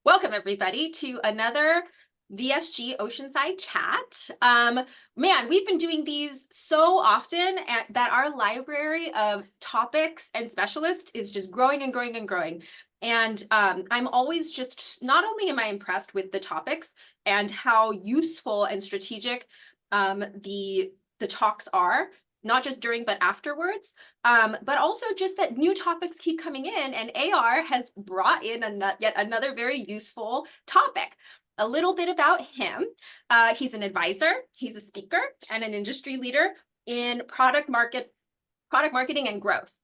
Welcome everybody to another VSG Oceanside chat. Man, we've been doing these so often that our library of topics and specialists is just growing and growing and growing. And I'm always just, not only am I impressed with the topics and how useful and strategic the talks are, not just during, but afterwards, but also just that new topics keep coming in, and AR has brought in yet another very useful topic. A little bit about him. He's an advisor, he's a speaker, and an industry leader in product marketing and growth.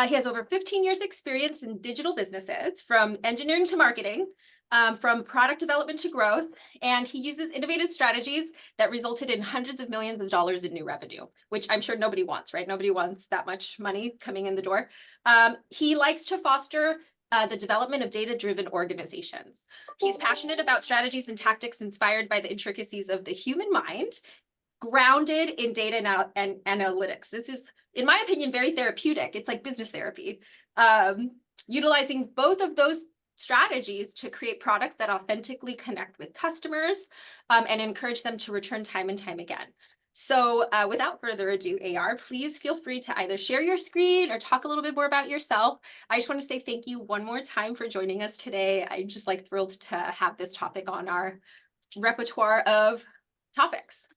He has over 15 years experience in digital businesses, from engineering to marketing, from product development to growth, and he uses innovative strategies that resulted in hundreds of millions of dollars in new revenue, which I'm sure nobody wants, right? Nobody wants that much money coming in the door. He likes to foster the development of data-driven organizations. He's passionate about strategies and tactics inspired by the intricacies of the human mind, grounded in data and analytics. This is, in my opinion, very therapeutic. It's like business therapy, utilizing both of those strategies to create products that authentically connect with customers and encourage them to return time and time again. So without further ado, AR, please feel free to either share your screen or talk a little bit more about yourself. I just want to say thank you one more time for joining us today. I'm just thrilled to have this topic on our repertoire of topics.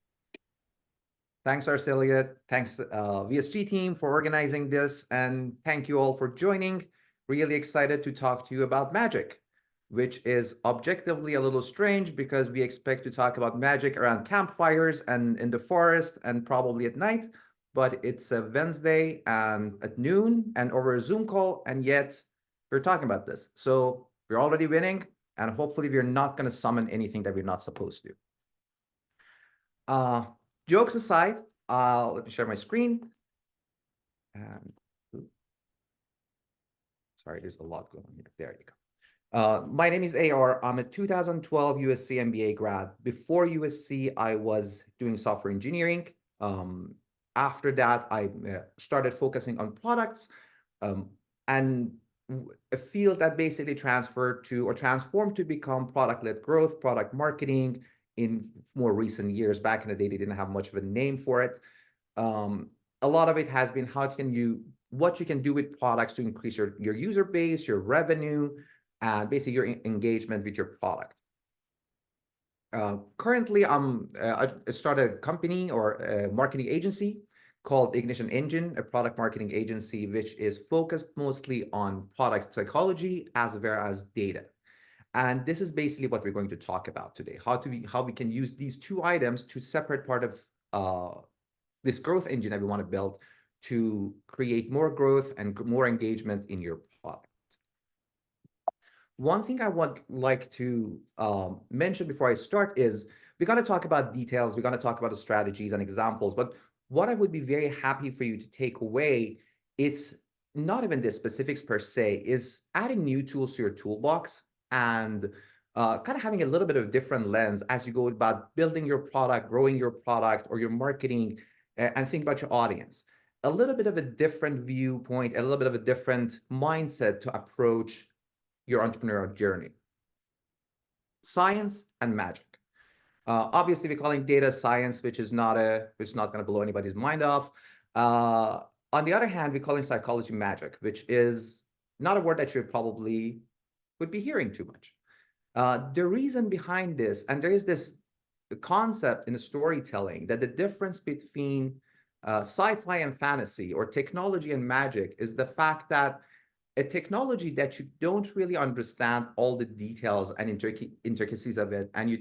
Thanks, Arcelia. Thanks, VSG team, for organizing this. And thank you all for joining. Really excited to talk to you about magic, which is objectively a little strange because we expect to talk about magic around campfires and in the forest and probably at night. But it's a Wednesday and at noon and over a Zoom call, and yet we're talking about this. So we're already winning, and hopefully we're not going to summon anything that we're not supposed to. Jokes aside, let me share my screen. Sorry, there's a lot going on here. There you go. My name is AR. I'm a 2012 USC MBA grad. Before USC, I was doing software engineering. After that, I started focusing on products and a field that basically transferred to or transformed to become product-led growth, product marketing in more recent years. Back in the day, they didn't have much of a name for it. A lot of it has been what you can do with products to increase your user base, your revenue, and basically your engagement with your product. Currently, I started a company or a marketing agency called Ignition Engine, a product marketing agency, which is focused mostly on product psychology as well as data. And this is basically what we're going to talk about today, how we can use these two items to separate part of this growth engine that we want to build to create more growth and more engagement in your product. One thing I would like to mention before I start is we're going to talk about details, we're going to talk about the strategies and examples, but what I would be very happy for you to take away, it's not even the specifics per se, is adding new tools to your toolbox and kind of having a little bit of a different lens as you go about building your product, growing your product or your marketing, and think about your audience. A little bit of a different viewpoint, a little bit of a different mindset to approach your entrepreneurial journey. Science and magic. Obviously, we're calling data science, which is not going to blow anybody's mind off. On the other hand, we're calling psychology magic, which is not a word that you probably would be hearing too much. The reason behind this, and there is this concept in the storytelling that the difference between sci-fi and fantasy or technology and magic is the fact that a technology that you don't really understand all the details and intricacies of it, and you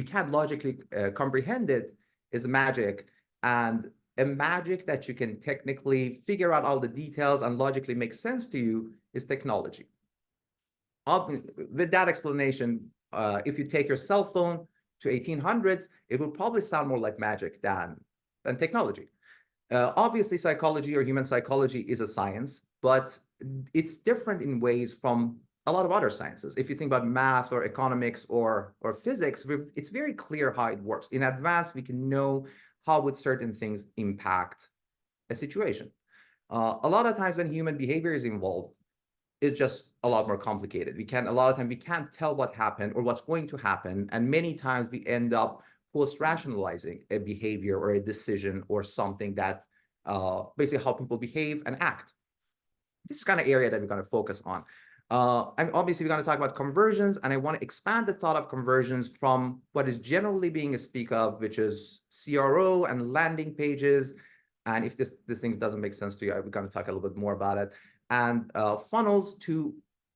can't logically comprehend it, is magic. And a magic that you can technically figure out all the details and logically make sense to you is technology. With that explanation, if you take your cell phone to 1800s, it will probably sound more like magic than technology. Obviously, psychology or human psychology is a science, but it's different in ways from a lot of other sciences. If you think about math or economics or physics, it's very clear how it works. In advance, we can know how would certain things impact a situation. A lot of times when human behavior is involved, is just a lot more complicated. A lot of times we can't tell what happened or what's going to happen. And many times we end up post-rationalizing a behavior or a decision or something that basically how people behave and act. This is kind of area that we're going to focus on. And obviously we're going to talk about conversions, and I want to expand the thought of conversions from what is generally being speak of, which is CRO and landing pages. And if this thing doesn't make sense to you, we're going to talk a little bit more about it. And funnels to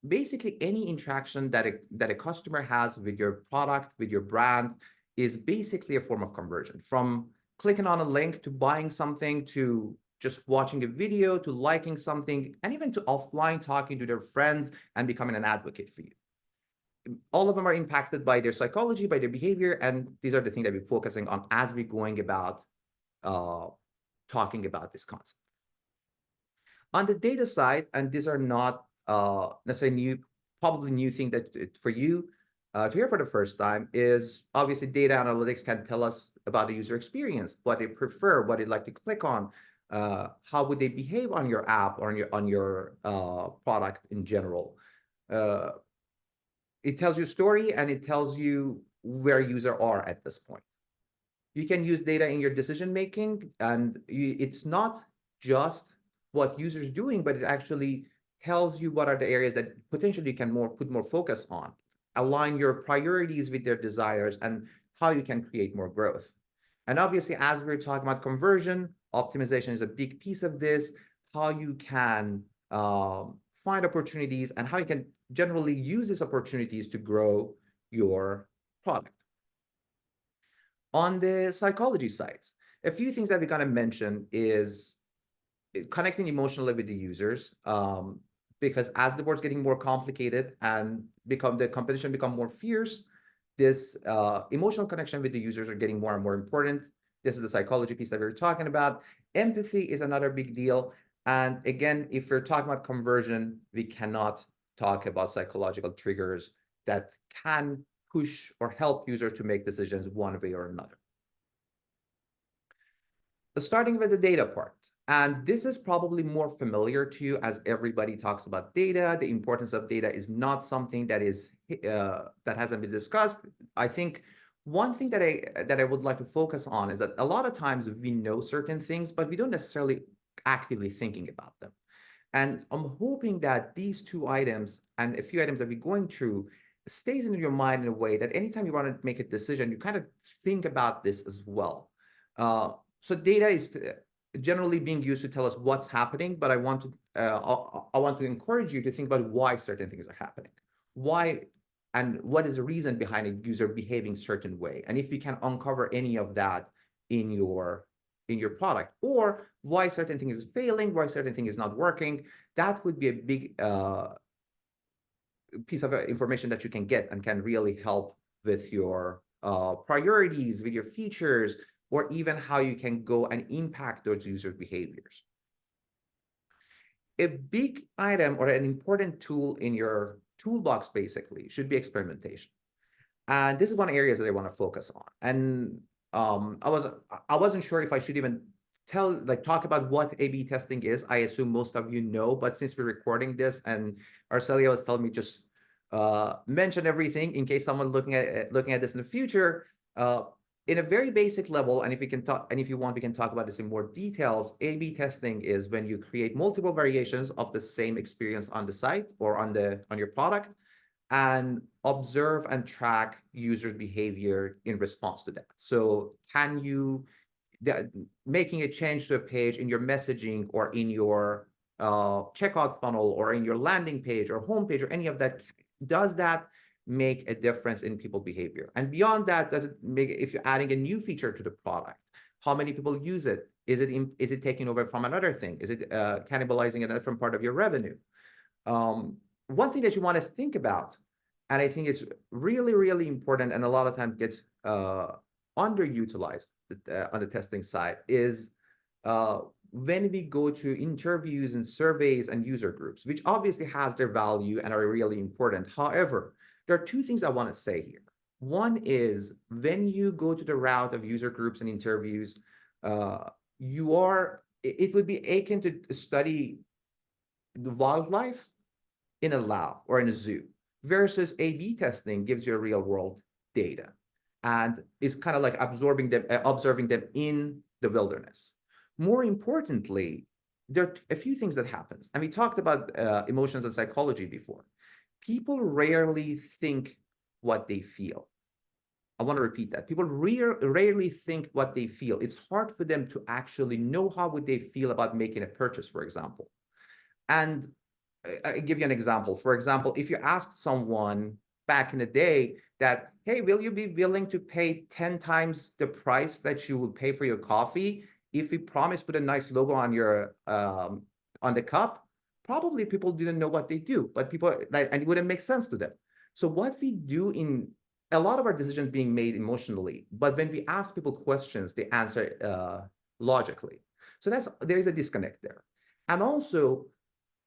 basically any interaction that a customer has with your product, with your brand, is basically a form of conversion. From clicking on a link to buying something, to just watching a video, to liking something, and even to offline talking to their friends and becoming an advocate for you. All of them are impacted by their psychology, by their behavior, and these are the things that we're focusing on as we're going about talking about this concept. On the data side, and these are not necessarily probably new thing that for you to hear for the first time, is obviously data analytics can tell us about the user experience, what they prefer, what they'd like to click on, how would they behave on your app or on your product in general. It tells you a story, and it tells you where users are at this point. You can use data in your decision making, and it's not just what users doing, but it actually tells you what are the areas that potentially you can put more focus on, align your priorities with their desires, and how you can create more growth. And obviously, as we're talking about conversion, optimization is a big piece of this, how you can find opportunities and how you can generally use these opportunities to grow your product. On the psychology sides, a few things that we're going to mention is connecting emotionally with the users, because as the board's getting more complicated and the competition become more fierce, this emotional connection with the users are getting more and more important. This is the psychology piece that we were talking about. Empathy is another big deal. And again, if we're talking about conversion, we cannot talk about psychological triggers that can push or help users to make decisions one way or another. Starting with the data part, and this is probably more familiar to you as everybody talks about data. The importance of data is not something that hasn't been discussed. I think one thing that I would like to focus on is that a lot of times we know certain things, but we don't necessarily actively thinking about them. And I'm hoping that these two items and a few items that we're going through stays in your mind in a way that anytime you want to make a decision, you kind of think about this as well. So data is generally being used to tell us what's happening, but I want to encourage you to think about why certain things are happening. Why and what is the reason behind a user behaving certain way? And if you can uncover any of that in your product, or why certain thing is failing, why certain thing is not working, that would be a big piece of information that you can get and can really help with your priorities, with your features, or even how you can go and impact those users' behaviors. A big item or an important tool in your toolbox basically should be experimentation. And this is one area that I want to focus on. And I wasn't sure if I should even talk about what A/B testing is. I assume most of you know, but since we're recording this and Arcelia was telling me just mention everything in case someone looking at this in the future. In a very basic level, and if we can talk, and if you want, we can talk about this in more details. A/B testing is when you create multiple variations of the same experience on the site or on your product, and observe and track users' behavior in response to that. So can you making a change to a page in your messaging or in your checkout funnel or in your landing page or homepage or any of that, does that make a difference in people's behavior? And beyond that, does it make, if you're adding a new feature to the product, how many people use it? Is it taking over from another thing? Is it cannibalizing a different part of your revenue? One thing that you want to think about, and I think it's really, really important, and a lot of times gets underutilized on the testing side, is when we go to interviews and surveys and user groups, which obviously has their value and are really important. However, there are two things I want to say here. One is when you go to the route of user groups and interviews, it would be akin to study the wildlife in a lab or in a zoo, versus A/B testing gives you a real world data and is kind of like observing them in the wilderness. More importantly, there are a few things that happens, and we talked about emotions and psychology before. People rarely think what they feel. I want to repeat that. People rarely think what they feel. It's hard for them to actually know how would they feel about making a purchase, for example. And I give you an example. For example, if you ask someone back in the day that, hey, will you be willing to pay 10 times the price that you would pay for your coffee if we promise put a nice logo on your on the cup? Probably people didn't know what they do, but people, and it wouldn't make sense to them. So what we do in a lot of our decisions being made emotionally, but when we ask people questions, they answer logically. So there is a disconnect there. And also,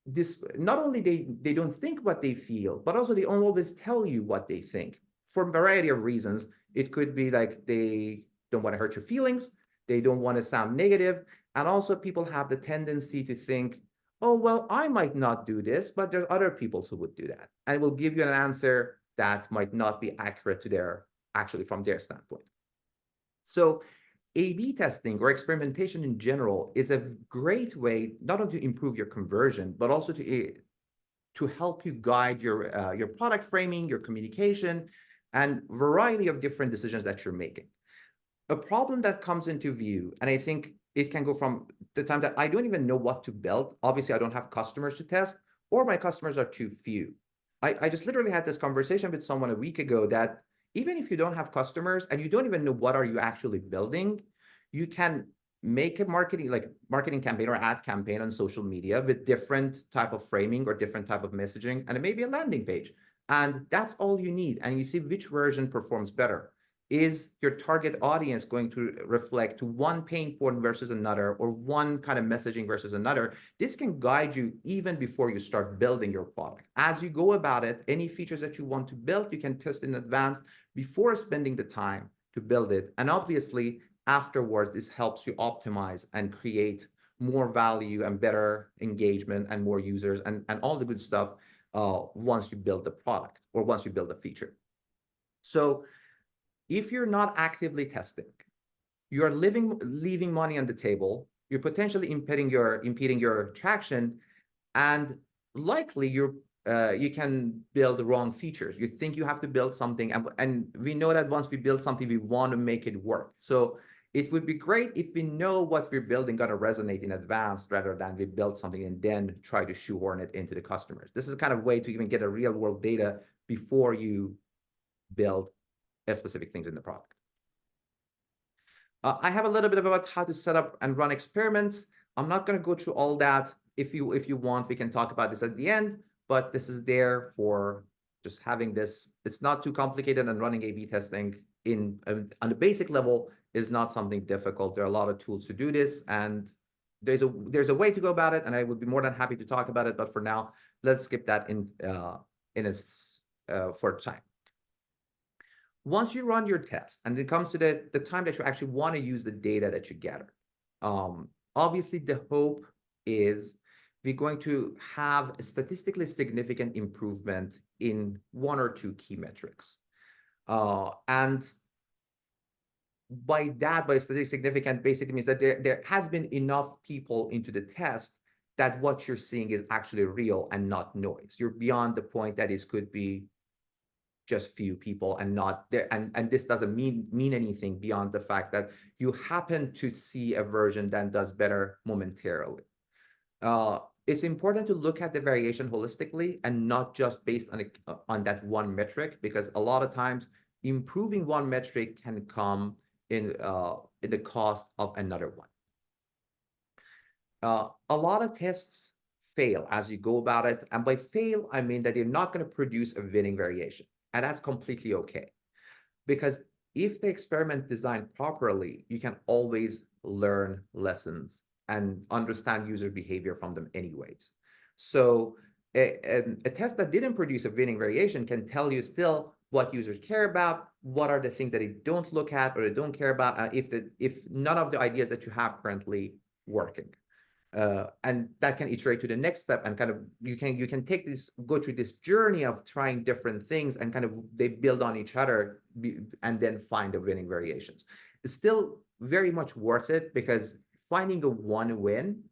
this not only they don't think what they feel, but also they don't always tell you what they think for a variety of reasons. It could be like they don't want to hurt your feelings, they don't want to sound negative, and also people have the tendency to think, oh well, I might not do this, but there's other people who would do that, and will give you an answer that might not be accurate to their actually from their standpoint. So A/B testing or experimentation in general is a great way not only to improve your conversion, but also to help you guide your product framing, your communication, and variety of different decisions that you're making. A problem that comes into view, and I think it can go from the time that I don't even know what to build. Obviously, I don't have customers to test, or my customers are too few. I just literally had this conversation with someone a week ago that even if you don't have customers and you don't even know what are you actually building, you can make a marketing campaign or ad campaign on social media with different type of framing or different type of messaging, and it may be a landing page. And that's all you need. And you see which version performs better. Is your target audience going to reflect to one pain point versus another, or one kind of messaging versus another? This can guide you even before you start building your product. As you go about it, any features that you want to build, you can test in advance before spending the time to build it. And obviously, afterwards, this helps you optimize and create more value and better engagement and more users and all the good stuff once you build the product or once you build a feature. So if you're not actively testing, you're leaving money on the table, you're potentially impeding your traction, and likely you can build the wrong features. You think you have to build something, and we know that once we build something, we want to make it work. So it would be great if we know what we're building going to resonate in advance, rather than we build something and then try to shoehorn it into the customers. This is a kind of way to even get a real world data before you build specific things in the product. I have a little bit about how to set up and run experiments. I'm not going to go through all that. If you want, we can talk about this at the end, but this is there for just having this. It's not too complicated, and running A/B testing on the basic level is not something difficult. There are a lot of tools to do this, and there's a way to go about it, and I would be more than happy to talk about it. But for now, let's skip that for time. Once you run your test, and it comes to the time that you actually want to use the data that you gather, obviously the hope is we're going to have a statistically significant improvement in one or two key metrics. And by statistically significant, basically means that there has been enough people into the test that what you're seeing is actually real and not noise. You're beyond the point that it could be just few people and not there, and this doesn't mean anything beyond the fact that you happen to see a version that does better momentarily. It's important to look at the variation holistically and not just based on that one metric, because a lot of times improving one metric can come in the cost of another one. A lot of tests fail as you go about it, and by fail I mean that you're not going to produce a winning variation. And that's completely okay, because if the experiment designed properly, you can always learn lessons and understand user behavior from them anyways. So a test that didn't produce a winning variation can tell you still what users care about, what are the things that they don't look at or they don't care about, if none of the ideas that you have currently working. and that can iterate to the next step, and kind of you can take this, go through this journey of trying different things, and kind of they build on each other, and then find the winning variations. It's still very much worth it, because finding a one win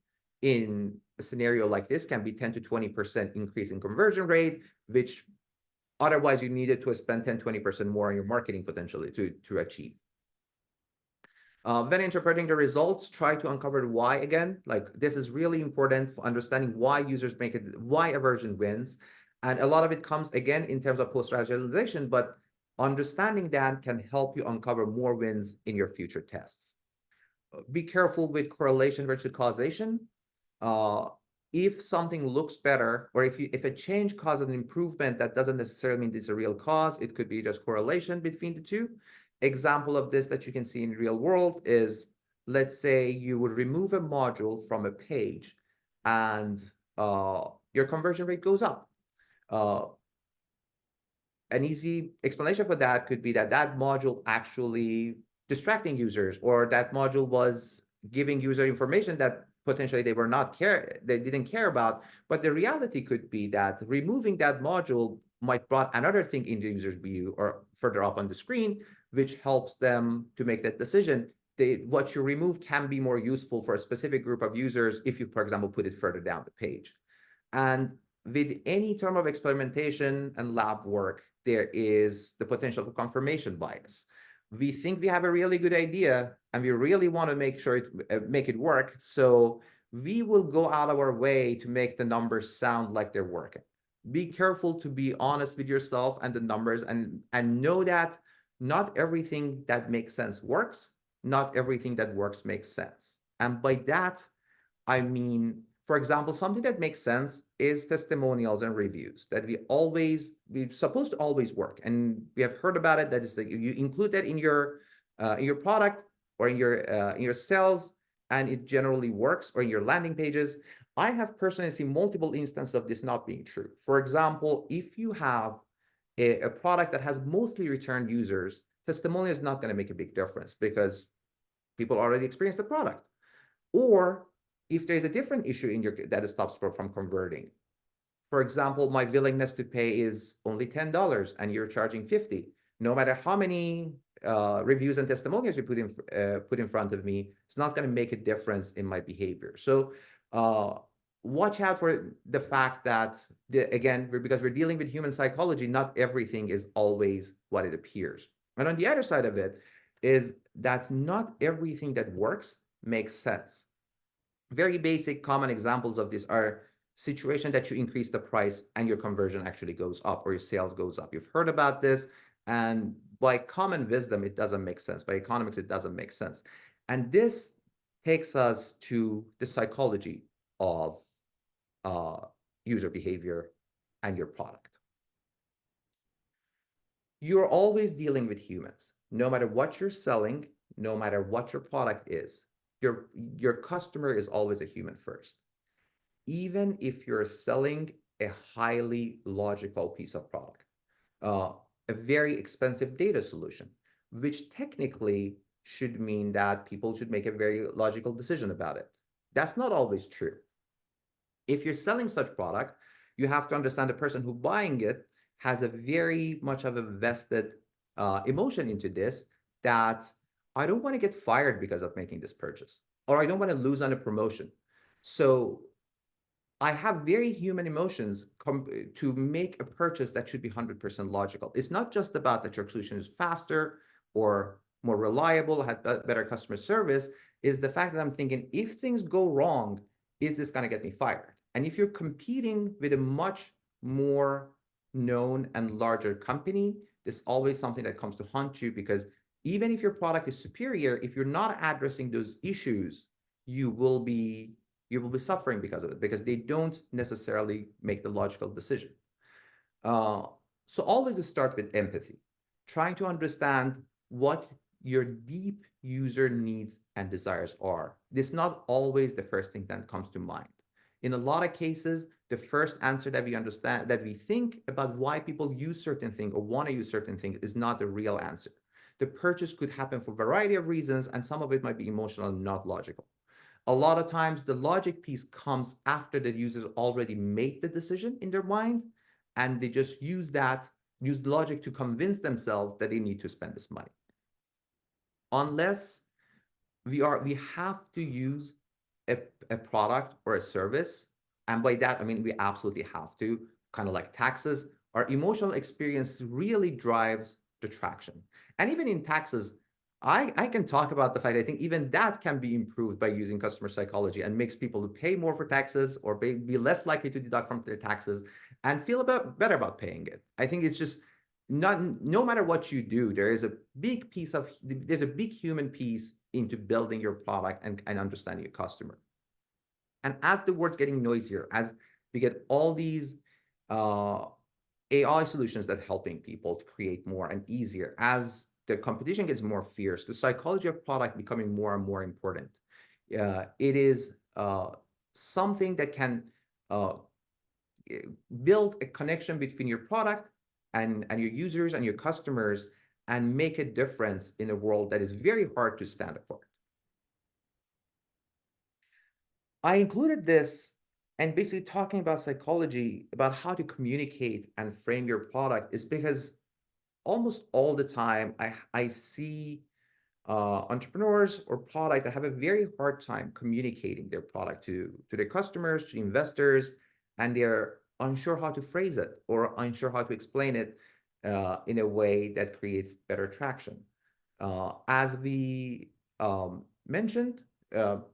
in a scenario like this can be 10 to 20% increase in conversion rate, which otherwise you needed to spend 10-20% more on your marketing potentially to achieve. When interpreting the results, try to uncover why again. Like, this is really important for understanding why users make it, why a version wins. And a lot of it comes again in terms of post-rationalization, but understanding that can help you uncover more wins in your future tests. Be careful with correlation versus causation. If something looks better, or if a change causes an improvement, that doesn't necessarily mean it's a real cause. It could be just correlation between the two. Example of this that you can see in real world is, let's say you would remove a module from a page, and your conversion rate goes up. An easy explanation for that could be that that module actually distracting users, or that module was giving user information that potentially they didn't care about. But the reality could be that removing that module might brought another thing in the user's view or further up on the screen, which helps them to make that decision. What you remove can be more useful for a specific group of users if you, for example, put it further down the page. And with any term of experimentation and lab work, there is the potential for confirmation bias. We think we have a really good idea, and we really want to make sure make it work. So we will go out of our way to make the numbers sound like they're working. Be careful to be honest with yourself and the numbers, and know that not everything that makes sense works. Not everything that works makes sense. And by that, I mean, for example, something that makes sense is testimonials and reviews, that we're supposed to always work. And we have heard about it, that is that you include that in your product, or in your sales, and it generally works, or in your landing pages. I have personally seen multiple instances of this not being true. For example, if you have a product that has mostly returned users, testimonial is not going to make a big difference, because people already experienced the product. Or if there's a different issue in your that stops from converting. For example, my willingness to pay is only $10 and you're charging $50. No matter how many reviews and testimonials you put in front of me, it's not going to make a difference in my behavior. So watch out for the fact that, again, because we're dealing with human psychology, not everything is always what it appears. And on the other side of it is that not everything that works makes sense. Very basic common examples of this are situations that you increase the price and your conversion actually goes up, or your sales goes up. You've heard about this, and by common wisdom, it doesn't make sense. By economics, it doesn't make sense. And this takes us to the psychology of user behavior and your product. You're always dealing with humans. No matter what you're selling, no matter what your product is, your customer is always a human first. Even if you're selling a highly logical piece of product, a very expensive data solution, which technically should mean that people should make a very logical decision about it. That's not always true. If you're selling such product, you have to understand the person who's buying it has a very much of a vested emotion into this, that I don't want to get fired because of making this purchase, or I don't want to lose on a promotion. So I have very human emotions to make a purchase that should be 100% logical. It's not just about that your solution is faster or more reliable, had better customer service. Is the fact that I'm thinking, if things go wrong, is this going to get me fired? And if you're competing with a much more known and larger company, this is always something that comes to haunt you, because even if your product is superior, if you're not addressing those issues, you will be suffering because of it, because they don't necessarily make the logical decision. So always start with empathy, trying to understand what your deep user needs and desires are. This is not always the first thing that comes to mind. In a lot of cases, the first answer that we understand, that we think about why people use certain things or want to use certain things, is not the real answer. The purchase could happen for a variety of reasons, and some of it might be emotional and not logical. A lot of times the logic piece comes after the users already made the decision in their mind, and they just use logic to convince themselves that they need to spend this money. Unless we have to use a product or a service, and by that I mean we absolutely have to, kind of like taxes, our emotional experience really drives the traction. And even in taxes, I can talk about the fact I think even that can be improved by using customer psychology, and makes people pay more for taxes, or be less likely to deduct from their taxes and feel better about paying it. I think it's just not, no matter what you do, there's a big human piece into building your product and understanding your customer. And as the world's getting noisier, as we get all these AI solutions that helping people to create more and easier, as the competition gets more fierce, the psychology of product becoming more and more important. It is something that can build a connection between your product and your users and your customers, and make a difference in a world that is very hard to stand apart. I included this and basically talking about psychology, about how to communicate and frame your product, is because almost all the time I see entrepreneurs or product that have a very hard time communicating their product to their customers, to investors, and they're unsure how to phrase it or unsure how to explain it in a way that creates better traction. As we mentioned,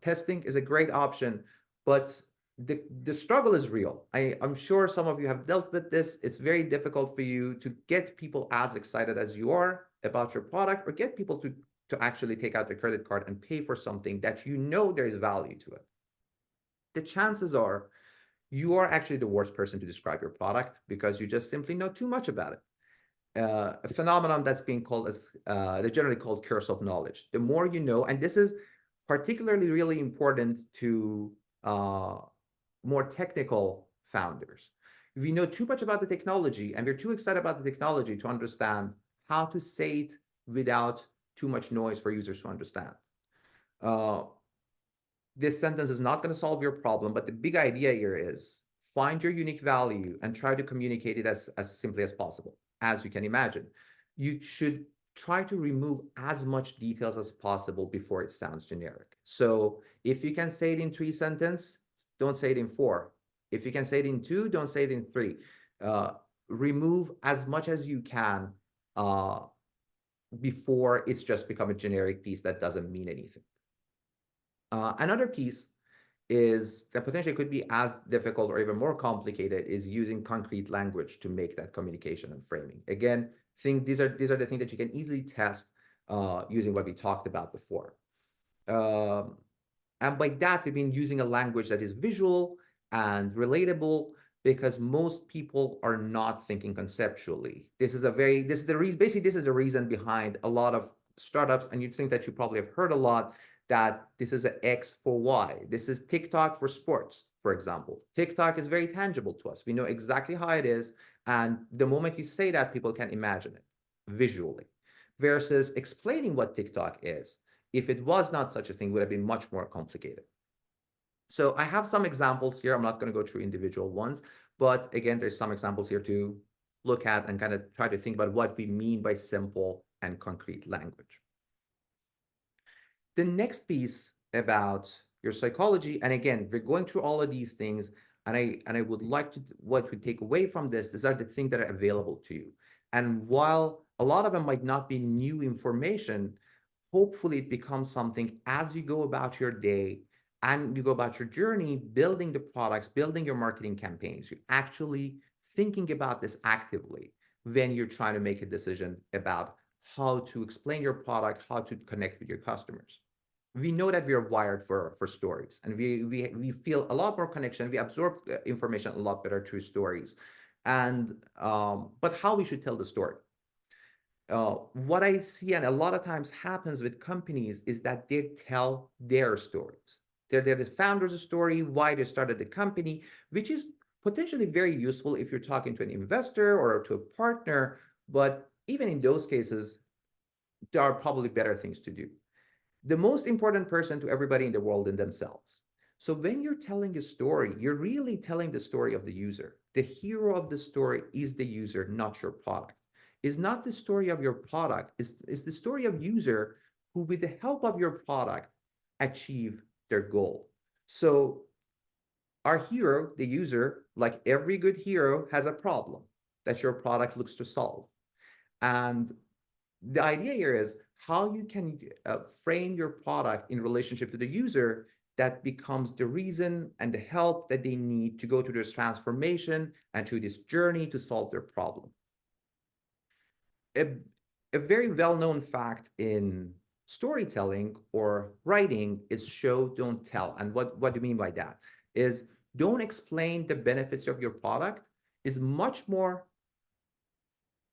testing is a great option, but the struggle is real. I'm sure some of you have dealt with this. It's very difficult for you to get people as excited as you are about your product, or get people to actually take out their credit card and pay for something that you know there is value to it. The chances are you are actually the worst person to describe your product, because you just simply know too much about it. A phenomenon that's being called as they're generally called curse of knowledge. The more you know, and this is particularly really important to more technical founders. If we know too much about the technology and we're too excited about the technology to understand how to say it without too much noise for users to understand. This sentence is not going to solve your problem, but the big idea here is find your unique value and try to communicate it as simply as possible. As you can imagine, you should try to remove as much details as possible before it sounds generic. So if you can say it in 3 sentences, don't say it in 4. If you can say it in 2, don't say it in 3. Remove as much as you can before it's just become a generic piece that doesn't mean anything. Another piece is that potentially could be as difficult or even more complicated is using concrete language to make that communication and framing. Again, these are the things that you can easily test using what we talked about before. And by that, we've been using a language that is visual and relatable, because most people are not thinking conceptually. This is the reason behind a lot of startups, and you'd think that you probably have heard a lot, that this is an X for Y. This is TikTok for sports, for example. TikTok is very tangible to us. We know exactly how it is, and the moment you say that, people can imagine it visually. Versus explaining what TikTok is, if it was not such a thing, would have been much more complicated. So I have some examples here. I'm not going to go through individual ones, but again, there's some examples here to look at and kind of try to think about what we mean by simple and concrete language. The next piece about your psychology, and again, we're going through all of these things, and I would like to, what we take away from this, these are the things that are available to you. And while a lot of them might not be new information, hopefully it becomes something as you go about your day and you go about your journey, building the products, building your marketing campaigns. You're actually thinking about this actively when you're trying to make a decision about how to explain your product, how to connect with your customers. We know that we are wired for stories, and we feel a lot more connection. We absorb information a lot better through stories, and but how we should tell the story. What I see, and a lot of times happens with companies, is that they tell their stories. They're the founder's story, why they started the company, which is potentially very useful if you're talking to an investor or to a partner. But even in those cases, there are probably better things to do. the most important person to everybody in the world in themselves. So when you're telling a story, you're really telling the story of the user. The hero of the story is the user, not your product. Is not the story of your product, is the story of user who, with the help of your product, achieve their goal. So our hero, the user, like every good hero, has a problem that your product looks to solve. And the idea here is how you can frame your product in relationship to the user that becomes the reason and the help that they need to go through this transformation and to this journey to solve their problem. A, a very well-known fact in storytelling or writing is show, don't tell. And what do you mean by that? Is don't explain the benefits of your product is much more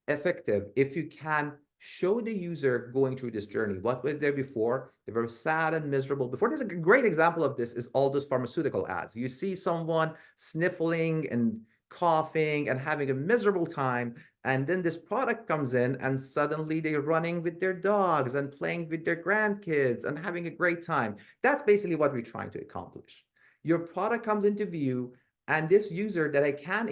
effective if you can show the user going through this journey. What was there before? They were sad and miserable before. There's a great example of this is all those pharmaceutical ads. You see someone sniffling and coughing and having a miserable time, and then this product comes in and suddenly they're running with their dogs and playing with their grandkids and having a great time. That's basically what we're trying to accomplish. Your product comes into view, and this user that I can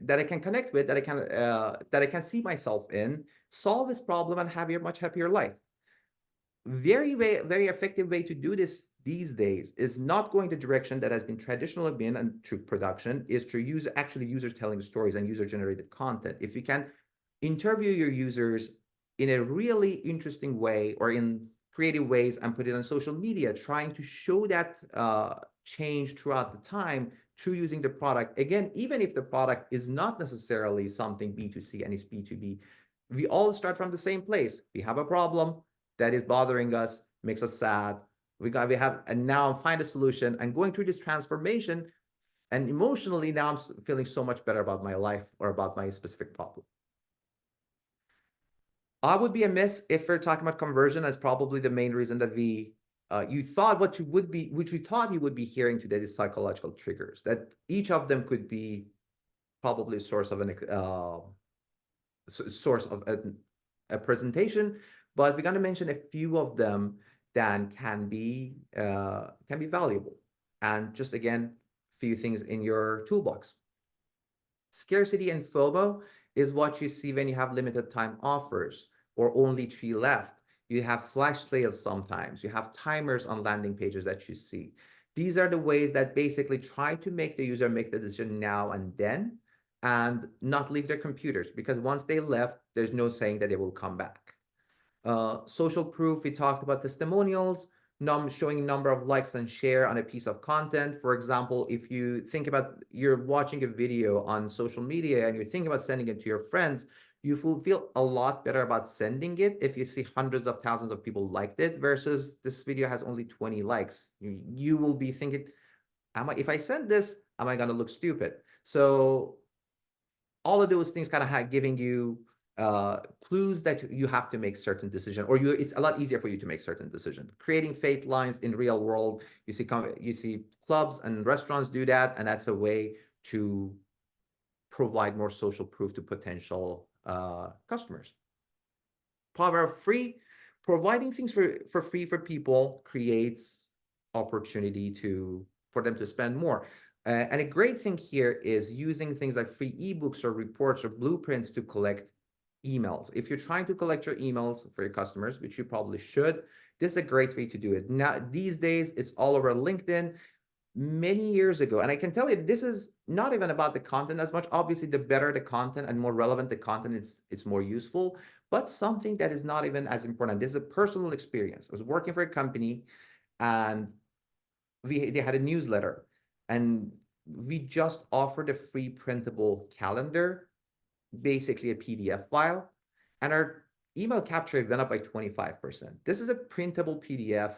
that I can connect with, that I can see myself in, solve this problem and have a much happier life. Very effective way to do this these days is not going the direction that has been traditionally been and through production, is to use actually users telling stories and user generated content. If you can interview your users in a really interesting way or in creative ways and put it on social media, trying to show that change throughout the time through using the product. Again, even if the product is not necessarily something B2C and it's B2B, we all start from the same place. We have a problem that is bothering us, makes us sad. And now find a solution and going through this transformation. And emotionally, now I'm feeling so much better about my life or about my specific problem. I would be amiss if we're talking about conversion as probably the main reason that you thought what you would be, which you thought you would be hearing today is psychological triggers, that each of them could be probably a source of a presentation, but we're going to mention a few of them that can be valuable. And just again, a few things in your toolbox. Scarcity and FOMO is what you see when you have limited time offers or only 3 left. You have flash sales sometimes. You have timers on landing pages that you see. These are the ways that basically try to make the user make the decision now and then and not leave their computers, because once they left, there's no saying that they will come back. Social proof, we talked about testimonials, showing number of likes and share on a piece of content. For example, if you think about you're watching a video on social media and you're thinking about sending it to your friends, you will feel a lot better about sending it if you see hundreds of thousands of people liked it versus this video has only 20 likes. You will be thinking, if I send this, am I going to look stupid? So all of those things kind of giving you clues that you have to make certain decision, or it's a lot easier for you to make certain decision. Creating fate lines in real world, you see clubs and restaurants do that, and that's a way to provide more social proof to potential customers. Power of free, providing things for free for people creates opportunity for them to spend more. And a great thing here is using things like free ebooks or reports or blueprints to collect emails. If you're trying to collect your emails for your customers, which you probably should, this is a great way to do it. Now, these days, it's all over LinkedIn. Many years ago, and I can tell you, this is not even about the content as much. Obviously, the better the content and more relevant the content, it's more useful. But something that is not even as important. This is a personal experience. I was working for a company, and they had a newsletter, and we just offered a free printable calendar, basically a PDF file, and our email capture rate went up by 25%. This is a printable PDF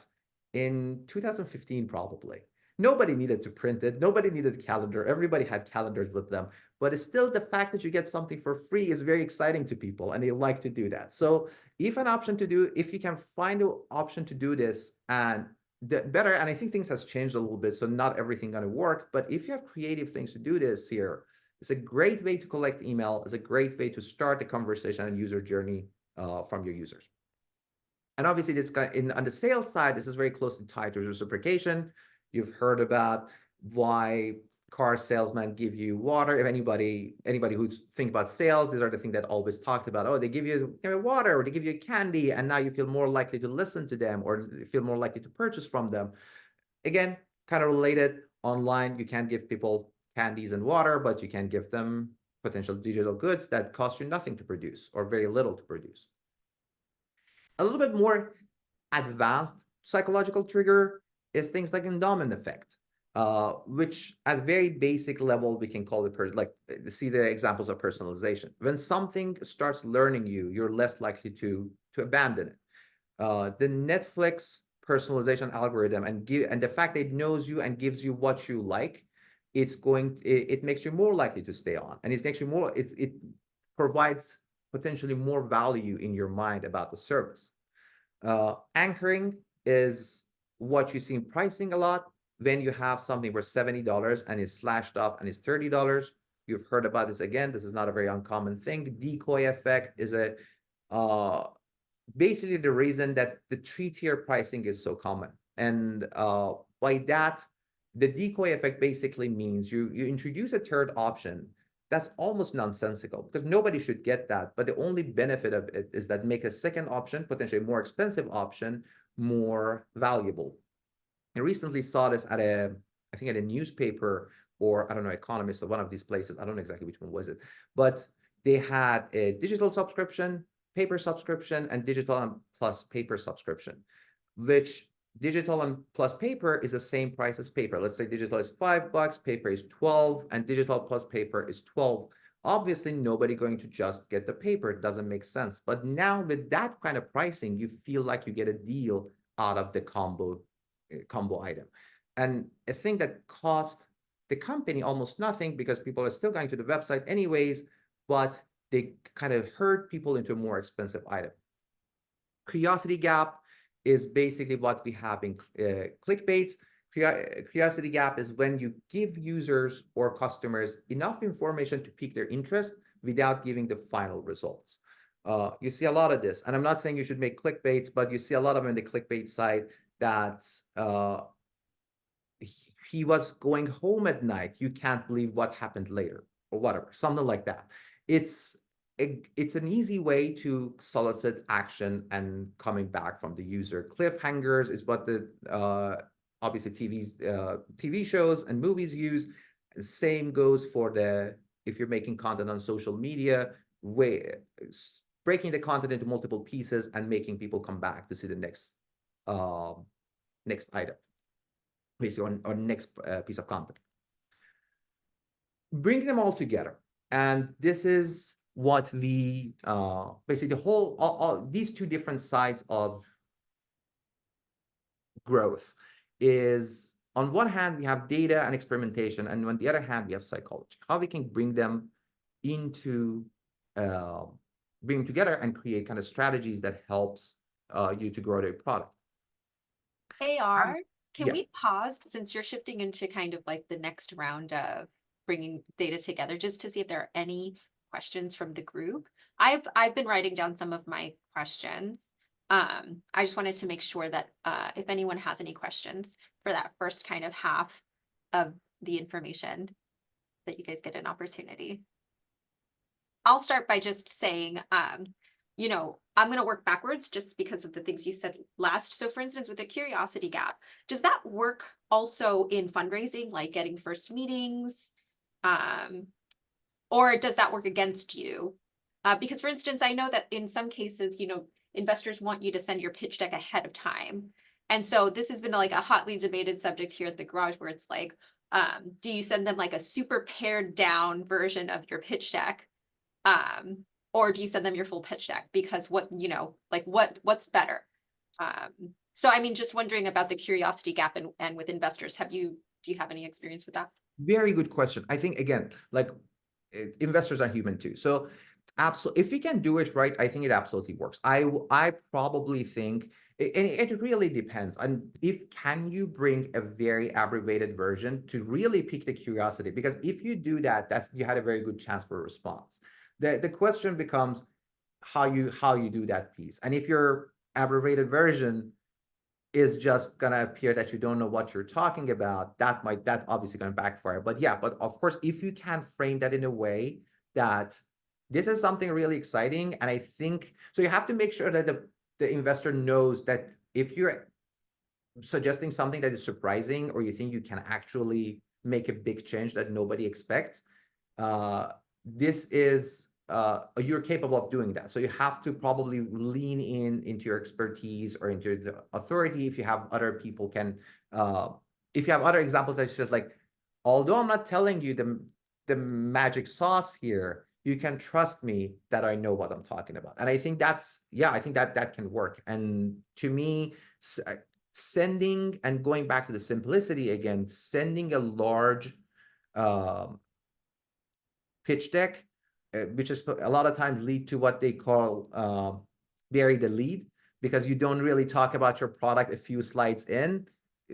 in 2015, probably. Nobody needed to print it. Nobody needed a calendar. Everybody had calendars with them. But it's still the fact that you get something for free is very exciting to people, and they like to do that. So if you can find an option to do this, and the better, and I think things has changed a little bit, so not everything gonna work, but if you have creative things to do this here, it's a great way to collect email. It's a great way to start the conversation and user journey from your users. And obviously, this guy on the sales side, this is very closely tied to reciprocation. You've heard about why car salesmen give you water. If anybody who's think about sales, these are the things that always talked about. Oh, they give you water, or they give you candy, and now you feel more likely to listen to them, or feel more likely to purchase from them. Again, kind of related. Online, you can't give people candies and water, but you can give them potential digital goods that cost you nothing to produce or very little to produce. A little bit more advanced psychological trigger is things like endowment effect, which at very basic level, we can call it like see the examples of personalization. When something starts learning you, you're less likely to abandon it. The Netflix personalization algorithm and the fact that it knows you and gives you what you like, it makes you more likely to stay on, and it makes you more, it provides potentially more value in your mind about the service. Anchoring is what you see in pricing a lot. When you have something for $70 and it's slashed off and it's $30, you've heard about this again. This is not a very uncommon thing. Decoy effect is basically the reason that the three-tier pricing is so common. And by that, the decoy effect basically means you introduce a third option that's almost nonsensical, because nobody should get that. But the only benefit of it is that make a second option, potentially a more expensive option, more valuable. I recently saw this at I think at a newspaper, or I don't know, Economist, or one of these places. I don't know exactly which one was it, but they had a digital subscription, paper subscription, and digital and plus paper subscription, which digital and plus paper is the same price as paper. Let's say digital is $5, paper is 12, and digital plus paper is 12. Obviously, nobody going to just get the paper. It doesn't make sense. But now with that kind of pricing, you feel like you get a deal out of the combo item. And a thing that cost the company almost nothing, because people are still going to the website anyways, but they kind of herd people into a more expensive item. Curiosity gap is basically what we have in clickbaits. Curiosity gap is when you give users or customers enough information to pique their interest without giving the final results. You see a lot of this, and I'm not saying you should make clickbaits, but you see a lot of them in the clickbait side that he was going home at night. You can't believe what happened later, or whatever, something like that. It's an easy way to solicit action and coming back from the user. Cliffhangers is what the obviously TV shows and movies use. Same goes for if you're making content on social media, breaking the content into multiple pieces and making people come back to see the next item, basically, or next piece of content. Bring them all together, and this is what we basically all these two different sides of growth is, on one hand we have data and experimentation, and on the other hand we have psychology. How we can bring them into bring them together and create kind of strategies that helps you to grow their product. AR, can Yes. we pause, since you're shifting into kind of like the next round of bringing data together, just to see if there are any questions from the group? I've been writing down some of my questions. I just wanted to make sure that if anyone has any questions for that first kind of half of the information, that you guys get an opportunity. I'll start by just saying, you know, I'm going to work backwards just because of the things you said last. So for instance, with the curiosity gap, does that work also in fundraising, like getting first meetings? Or does that work against you? Because for instance, I know that in some cases, you know, investors want you to send your pitch deck ahead of time. And so this has been like a hotly debated subject here at the garage, where it's like, do you send them like a super pared down version of your pitch deck? Or do you send them your full pitch deck? Because what, you know, like what's better? So I mean, just wondering about the curiosity gap and with investors, do you have any experience with that? Very good question. I think, again, like investors are human too. So absolutely, if we can do it right, I think it absolutely works. I probably think, and it really depends on if can you bring a very abbreviated version to really pique the curiosity, because if you do that, you had a very good chance for a response. The question becomes how you do that piece. And if you're abbreviated version is just gonna appear that you don't know what you're talking about, that obviously gonna backfire. But yeah, but of course, if you can frame that in a way that this is something really exciting, and I think so, you have to make sure that the investor knows that if you're suggesting something that is surprising, or you think you can actually make a big change that nobody expects, this is you're capable of doing that. So you have to probably lean into your expertise or into the authority. If you have other people can, if you have other examples, that's just like, although I'm not telling you the magic sauce here, you can trust me that I know what I'm talking about. And I think that's, yeah, I think that can work. And to me, sending, and going back to the simplicity again, sending a large pitch deck, which is a lot of times lead to what they call bury the lead, because you don't really talk about your product a few slides in,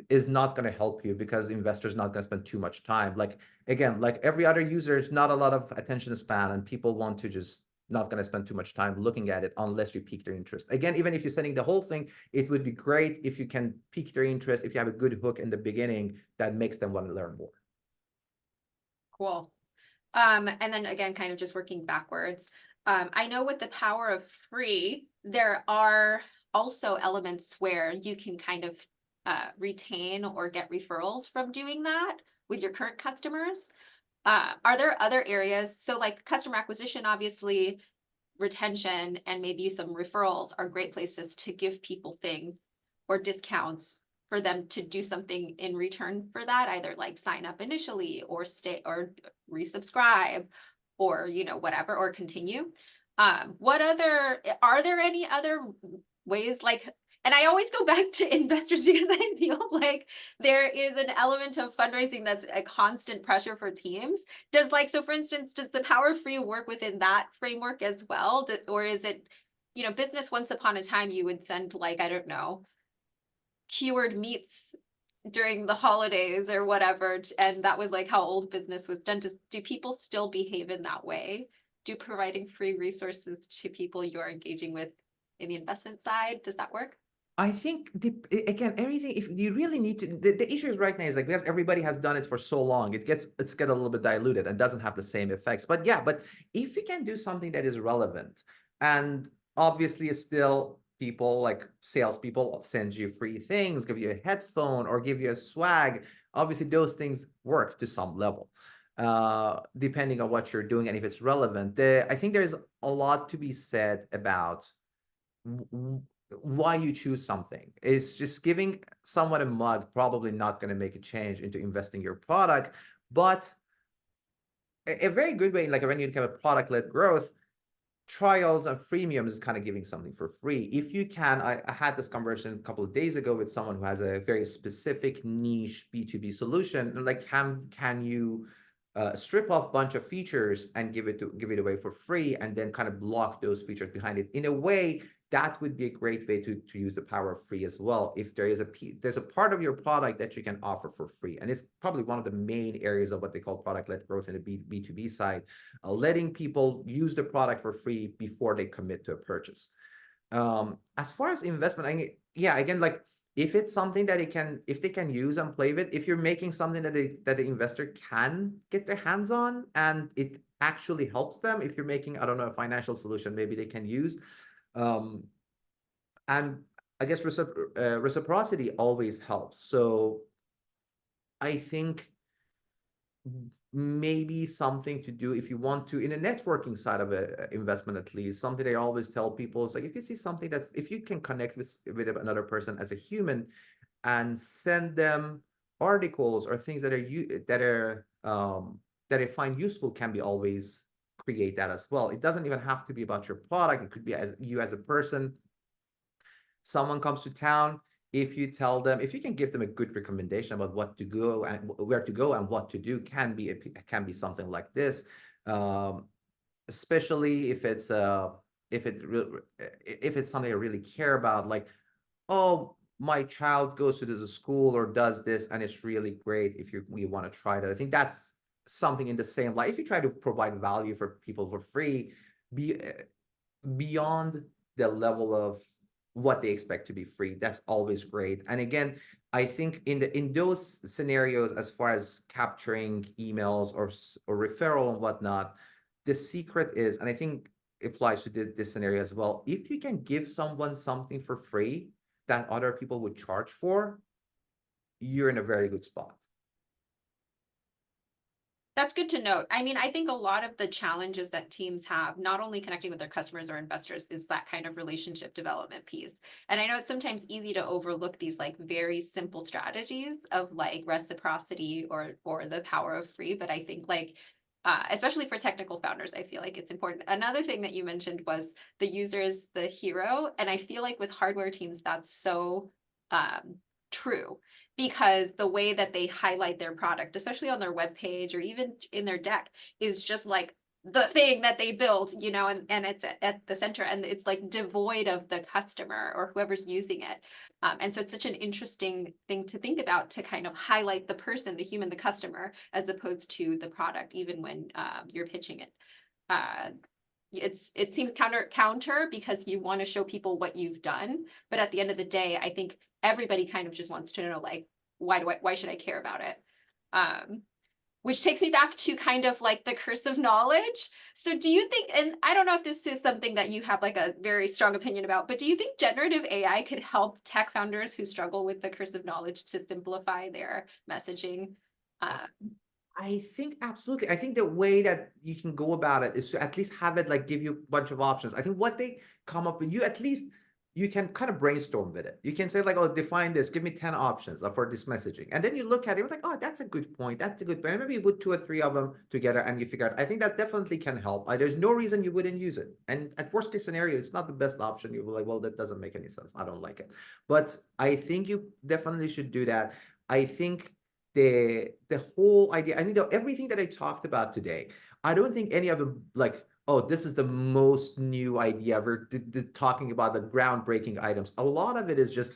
is not going to help you, because investors not going to spend too much time. Like, again, like every other user, it's not a lot of attention span, and people want to just not going to spend too much time looking at it unless you pique their interest. Again, even if you're sending the whole thing, it would be great if you can pique their interest, if you have a good hook in the beginning that makes them want to learn more. Cool. And then again, kind of just working backwards. I know with the power of free, there are also elements where you can kind of retain or get referrals from doing that with your current customers. Are there other areas? So like customer acquisition, obviously, retention, and maybe some referrals are great places to give people things or discounts for them to do something in return for that, either like sign up initially or stay or resubscribe, or whatever, or continue. What other are there any other ways, like, and I always go back to investors because I feel like there is an element of fundraising that's a constant pressure for teams. So for instance, does the power of free work within that framework as well? Or is it, business once upon a time, you would send, like, I don't know, keyword meets during the holidays or whatever, and that was like how old business was done. Do people still behave in that way? Do providing free resources to people you're engaging with in the investment side, does that work? I think again, everything, if you really need to, the issue is right now is like, because everybody has done it for so long, it's get a little bit diluted and doesn't have the same effects. But yeah, but if you can do something that is relevant, and obviously still people like salespeople send you free things, give you a headphone or give you a swag, obviously those things work to some level, depending on what you're doing and if it's relevant. I think there's a lot to be said about why you choose something. It's just giving someone a mug probably not going to make a change into investing your product, but a very good way, like when you have a product-led growth, trials and freemiums is kind of giving something for free. If you can, I had this conversation a couple of days ago with someone who has a very specific niche B2B solution. Like, can you strip off a bunch of features and give it away for free, and then kind of block those features behind it? In a way, that would be a great way to use the power of free as well. If there's a part of your product that you can offer for free, and it's probably one of the main areas of what they call product-led growth in the B2B side, letting people use the product for free before they commit to a purchase. As far as investment, yeah, again, like, if it's something that if they can use and play with, if you're making something that the investor can get their hands on and it actually helps them, if you're making, I don't know, a financial solution maybe they can use, and I guess reciprocity always helps. So I think maybe something to do if you want to, in a networking side of a investment, at least, something I always tell people is like, if you see something if you can connect with another person as a human and send them articles or things that I find useful, can be always create that as well. It doesn't even have to be about your product. It could be as you as a person. Someone comes to town, if you can give them a good recommendation about what to go and where to go and what to do, can be something like this. Especially if it's something I really care about, like, oh, my child goes to this school or does this, and it's really great. If you want to try that, I think that's something in the same light. If you try to provide value for people for free, beyond the level of what they expect to be free. That's always great. And again, I think in those scenarios, as far as capturing emails or referral and whatnot, the secret is, and I think it applies to this scenario as well, if you can give someone something for free that other people would charge for, you're in a very good spot. That's good to note. I mean, I think a lot of the challenges that teams have, not only connecting with their customers or investors, is that kind of relationship development piece. And I know it's sometimes easy to overlook these like very simple strategies of like reciprocity or the power of free. But I think like especially for technical founders, I feel like it's important. Another thing that you mentioned was the user is the hero. And I feel like with hardware teams, that's so true, because the way that they highlight their product, especially on their webpage or even in their deck, is just like the thing that they built, you know, and it's at the center, and it's like devoid of the customer or whoever's using it. And so it's such an interesting thing to think about, to kind of highlight the person, the human, the customer, as opposed to the product, even when you're pitching it. It seems counter because you want to show people what you've done, but at the end of the day, I think everybody kind of just wants to know, like, why should I care about it? Which takes me back to kind of like the curse of knowledge. So do you think, and I don't know if this is something that you have like a very strong opinion about, but do you think generative AI could help tech founders who struggle with the curse of knowledge to simplify their messaging? I think absolutely. I think the way that you can go about it is to at least have it like give you a bunch of options. I think what they come up with, you at least you can kind of brainstorm with it. You can say like, oh, define this, give me 10 options for this messaging. And then you look at it, you're like, oh, that's a good point. That's a good point. And maybe you put 2 or 3 of them together and you figure out, I think that definitely can help. There's no reason you wouldn't use it. And at worst case scenario, it's not the best option. You're like, well, that doesn't make any sense. I don't like it. But I think you definitely should do that. I think the whole idea, I think everything that I talked about today, I don't think any of them like, oh, this is the most new idea ever, talking about the groundbreaking items. A lot of it is just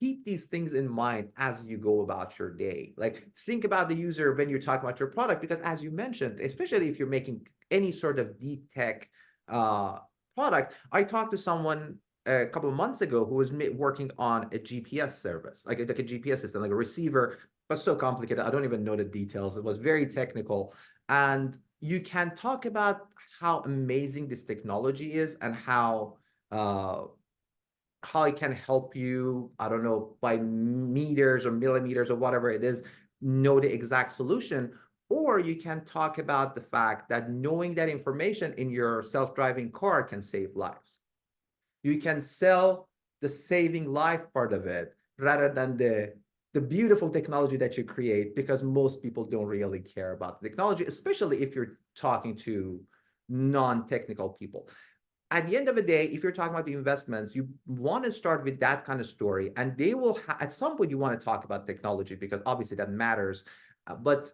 keep these things in mind as you go about your day. Like think about the user when you're talking about your product, because as you mentioned, especially if you're making any sort of deep tech product, I talked to someone a couple of months ago who was working on a GPS service, like a GPS system, like a receiver, but so complicated. I don't even know the details. It was very technical. And you can talk about how amazing this technology is and how it can help you, I don't know, by meters or millimeters or whatever it is, know the exact solution. Or you can talk about the fact that knowing that information in your self-driving car can save lives. You can sell the saving life part of it rather than the beautiful technology that you create, because most people don't really care about the technology, especially if you're talking to non-technical people. At the end of the day, if you're talking about the investments, you want to start with that kind of story, and they will at some point you want to talk about technology because obviously that matters, but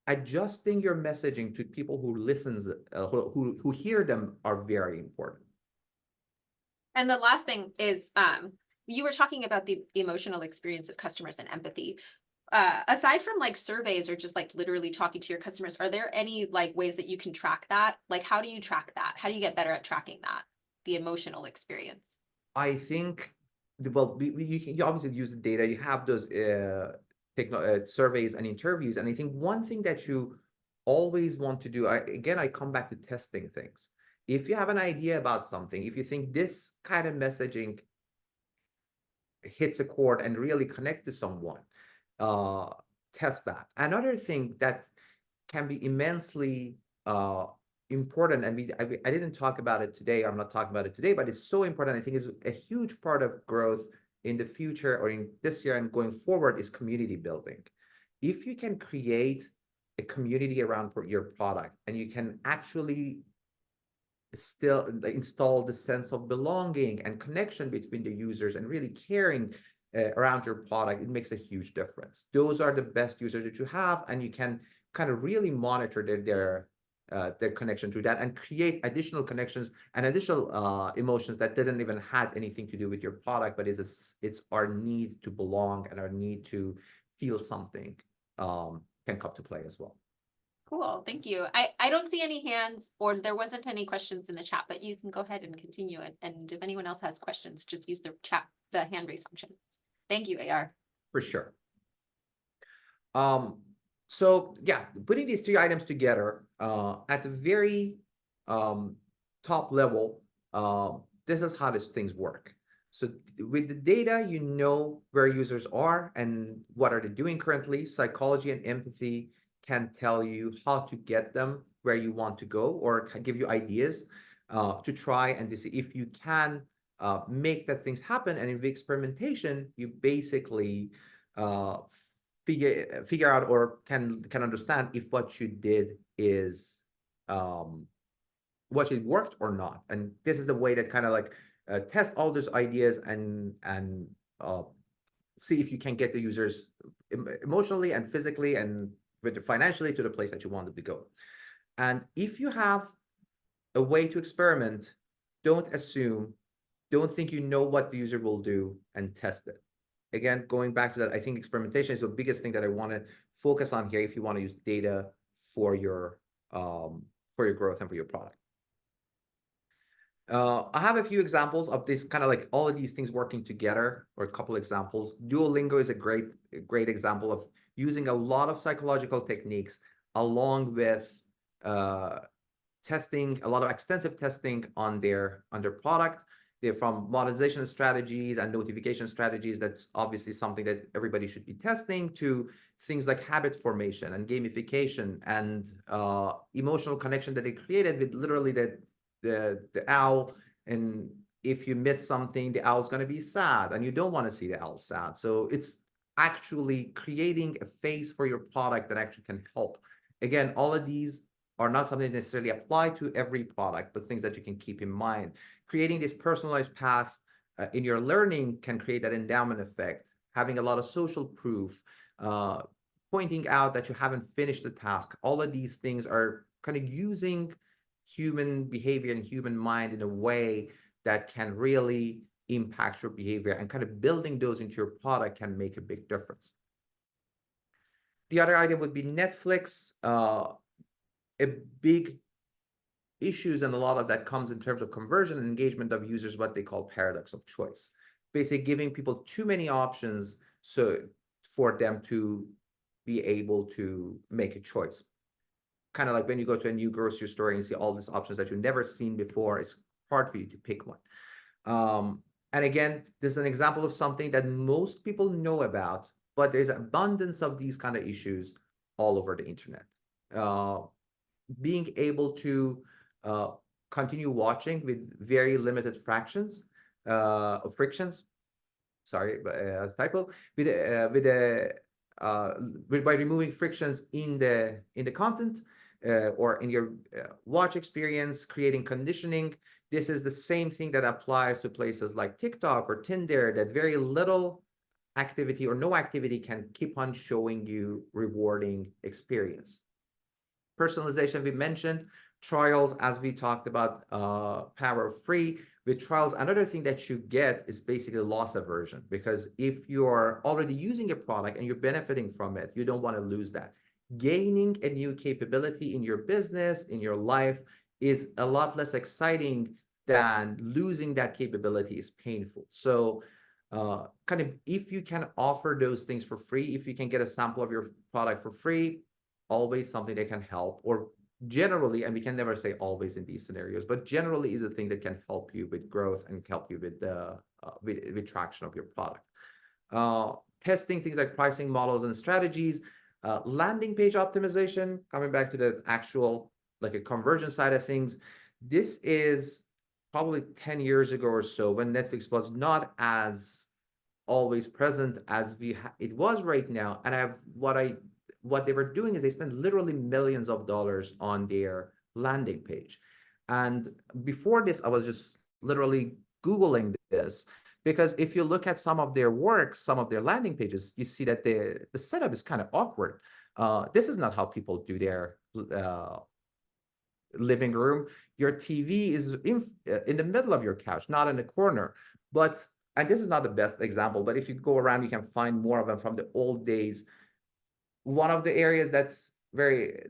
adjusting your messaging to people who listens, who hear them are very important. And the last thing is, you were talking about the emotional experience of customers and empathy. Aside from like surveys or just like literally talking to your customers, are there any like ways that you can track that? Like, how do you track that? How do you get better at tracking that, the emotional experience? I think, well, you obviously use the data. You have those surveys and interviews, and I think one thing that you always want to do, I come back to testing things. If you have an idea about something, if you think this kind of messaging hits a chord and really connect to someone, uh, test that. Another thing that can be immensely important, and I didn't talk about it today, I'm not talking about it today, but it's so important. I think is a huge part of growth in the future or in this year and going forward is community building. If you can create a community around your product and you can actually still install the sense of belonging and connection between the users and really caring around your product, it makes a huge difference. Those are the best users that you have, and you can kind of really monitor their connection to that and create additional connections and additional emotions that didn't even have anything to do with your product, but it's our need to belong and our need to feel something can come to play as well. Cool, thank you. I don't see any hands, or there wasn't any questions in the chat, but you can go ahead and continue it. And if anyone else has questions, just use the chat, the hand raise function. Thank you, AR. For sure. So yeah, putting these three items together at the very top level, this is how these things work. So with the data, you know where users are and what are they doing currently. Psychology and empathy can tell you how to get them where you want to go, or give you ideas to try and to see if you can make that things happen. And in the experimentation, you basically figure out or can understand if what you did is what it worked or not. And this is the way that kind of like test all those ideas and see if you can get the users emotionally and physically and financially to the place that you want them to go. And if you have a way to experiment, don't assume, don't think you know what the user will do, and test it. Again, going back to that, I think experimentation is the biggest thing that I want to focus on here if you want to use data for your growth and for your product. I have a few examples of this kind of like all of these things working together, or a couple examples. Duolingo is a great example of using a lot of psychological techniques along with testing, a lot of extensive testing on their product. They're from monetization strategies and notification strategies. That's obviously something that everybody should be testing, to things like habit formation and gamification and emotional connection that they created with literally the owl. And if you miss something, the owl's going to be sad, and you don't want to see the owl sad. So it's actually creating a face for your product that actually can help. Again, all of these are not something that necessarily apply to every product, but things that you can keep in mind. Creating this personalized path in your learning can create that endowment effect. Having a lot of social proof, pointing out that you haven't finished the task. All of these things are kind of using human behavior and human mind in a way that can really impact your behavior, and kind of building those into your product can make a big difference. The other item would be Netflix. A big issues, and a lot of that comes in terms of conversion and engagement of users, what they call paradox of choice. Basically giving people too many options so for them to be able to make a choice. Kind of like when you go to a new grocery store and you see all these options that you've never seen before, it's hard for you to pick one. And again, this is an example of something that most people know about, but there's abundance of these kind of issues all over the internet. Being able to continue watching with very limited frictions, sorry, typo, by removing frictions in the content or in your watch experience, creating conditioning. This is the same thing that applies to places like TikTok or Tinder, that very little activity or no activity can keep on showing you rewarding experience. Personalization, we mentioned. Trials, as we talked about, power of free. With trials, another thing that you get is basically loss aversion, because if you're already using a product and you're benefiting from it, you don't want to lose that. Gaining a new capability in your business, in your life, is a lot less exciting than losing that capability is painful. So kind of, if you can offer those things for free, if you can get a sample of your product for free, always something that can help, or generally, and we can never say always in these scenarios, but generally is a thing that can help you with growth and help you with the with traction of your product. Testing things like pricing models and strategies, landing page optimization, coming back to the actual like a conversion side of things. This is probably 10 years ago or so, when Netflix was not as always present as it was right now. And what they were doing is they spent literally millions of dollars on their landing page. And before this, I was just literally Googling this, because if you look at some of their work, some of their landing pages, you see that the setup is kind of awkward. This is not how people do their living room. Your TV is in the middle of your couch, not in the corner. But, and this is not the best example, but if you go around, you can find more of them from the old days. One of the areas that's very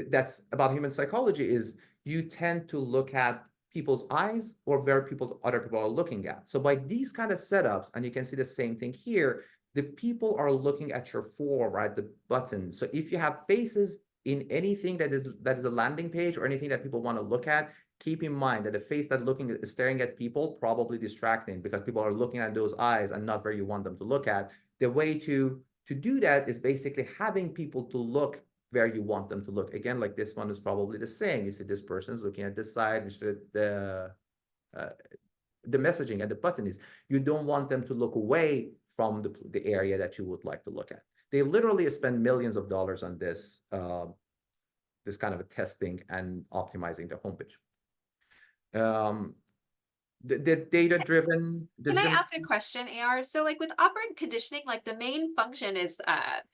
that's about human psychology is you tend to look at people's eyes or where other people are looking at. So by these kind of setups, and you can see the same thing here, the people are looking at your form, right? The button. So if you have faces in anything that is a landing page or anything that people want to look at, keep in mind that a face that staring at people probably distracting because people are looking at those eyes and not where you want them to look at. The way to do that is basically having people to look where you want them to look. Again, like this one is probably the same. You see this person's looking at this side, which the messaging and the button is. You don't want them to look away from the area that you would like to look at. They literally spend millions of dollars on this this kind of a testing and optimizing the homepage. The data-driven Can I decision. ask a question, AR? So like with operant conditioning, like the main function is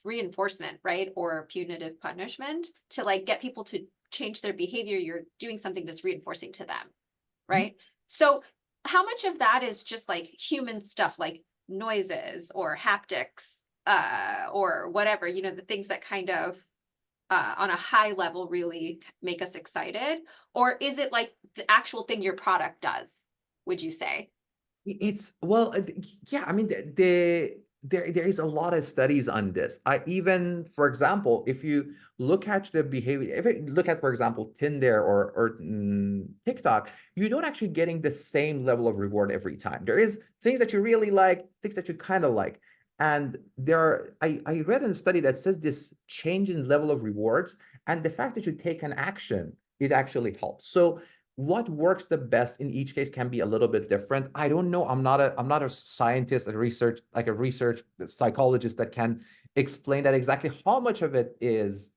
reinforcement, right? Or punitive punishment to like get people to change their behavior. You're doing something that's reinforcing to them, right? So how much of that is just like human stuff like noises or haptics or whatever, you know, the things that kind of on a high level really make us excited? Or is it like the actual thing your product does, would you say? It's well, yeah. I mean, there is a lot of studies on this. I even, for example, if you look at the behavior, if you look at, for example, Tinder or TikTok, you don't actually getting the same level of reward every time. There is things that you really like, things that you kind of like, and I read in a study that says this change in level of rewards and the fact that you take an action, it actually helps. So what works the best in each case can be a little bit different. I don't know. I'm not a scientist, a research psychologist that can explain that exactly how much of it is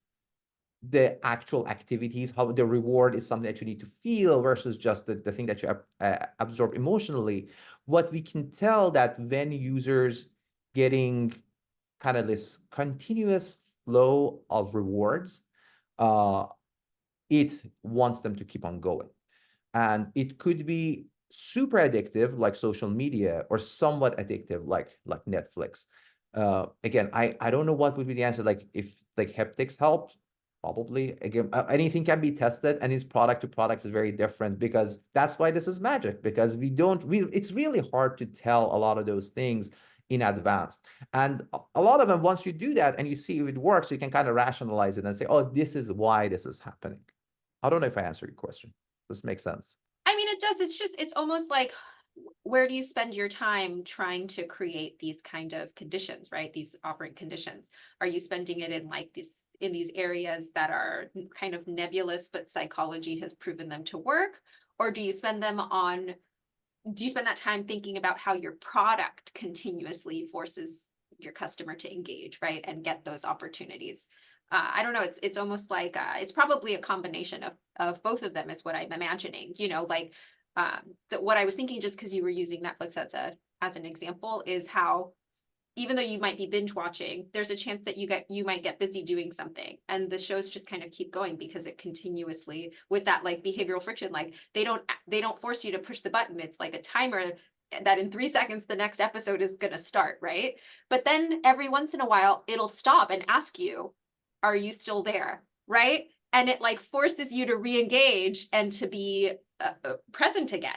the actual activities, how the reward is something that you need to feel versus just the thing that you absorb emotionally. What we can tell that when users getting kind of this continuous flow of rewards, it wants them to keep on going. And it could be super addictive like social media or somewhat addictive like Netflix. Again, I don't know what would be the answer. Like if like haptics helps, probably. Again, anything can be tested, and it's product to product is very different because that's why this is magic, because it's really hard to tell a lot of those things in advance. And a lot of them, once you do that and you see if it works, you can kind of rationalize it and say, oh, this is why this is happening. I don't know if I answered your question. This makes sense. I mean, it does. It's just, it's almost like, where do you spend your time trying to create these kind of conditions, right? These operant conditions. Are you spending it in like in these areas that are kind of nebulous, but psychology has proven them to work? Or do you spend that time thinking about how your product continuously forces your customer to engage, right? And get those opportunities. I don't know. It's almost like it's probably a combination of both of them is what I'm imagining. You know, like what I was thinking, just because you were using Netflix as an example, is how even though you might be binge watching, there's a chance that you might get busy doing something, and the shows just kind of keep going because it continuously, with that like behavioral friction, like they don't force you to push the button. It's like a timer that in 3 seconds the next episode is going to start, right? But then every once in a while it'll stop and ask you, are you still there, right? And it like forces you to re-engage and to be present again.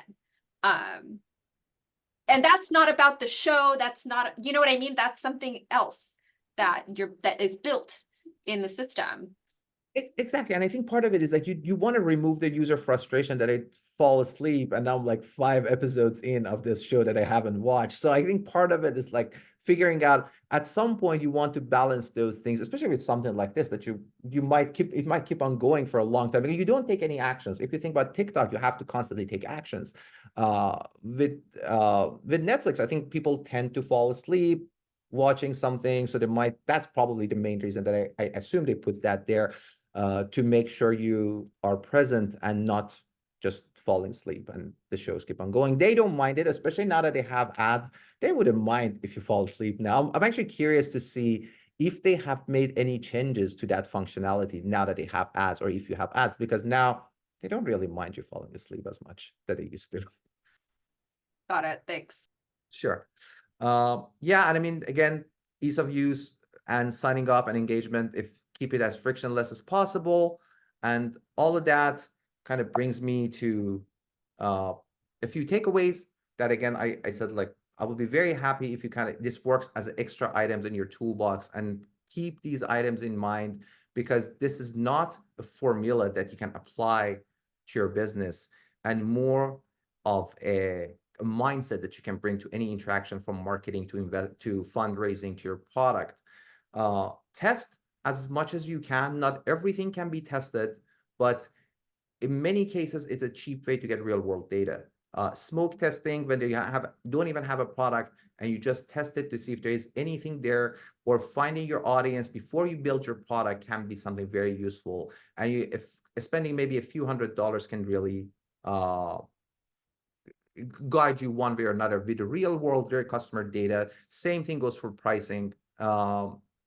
And that's not about the show. That's not, you know what I mean? That's something else that is built in the system. Exactly. And I think part of it is like you want to remove the user frustration that I fall asleep and now I'm like 5 episodes in of this show that I haven't watched. So I think part of it is like figuring out at some point you want to balance those things, especially with something like this that you might keep on going for a long time because you don't take any actions. If you think about TikTok, you have to constantly take actions. With Netflix, I think people tend to fall asleep watching something, so that's probably the main reason that I assume they put that there. To make sure you are present and not just falling asleep and the shows keep on going. They don't mind it, especially now that they have ads. They wouldn't mind if you fall asleep now. I'm actually curious to see if they have made any changes to that functionality now that they have ads, or if you have ads, because now they don't really mind you falling asleep as much that they used to. Got it. Thanks. Sure. Yeah, and I mean, again, ease of use and signing up and engagement, if keep it as frictionless as possible. And all of that kind of brings me to a few takeaways that, again, I said, like, I would be very happy if you kind of, this works as extra items in your toolbox, and keep these items in mind, because this is not a formula that you can apply to your business, and more of a mindset that you can bring to any interaction, from marketing to invest to fundraising to your product. Test as much as you can. Not everything can be tested, but in many cases, it's a cheap way to get real world data. Smoke testing, when you don't even have a product, and you just test it to see if there is anything there, or finding your audience before you build your product, can be something very useful. And if spending maybe a few $100s can really guide you one way or another with the real world, real customer data. Same thing goes for pricing.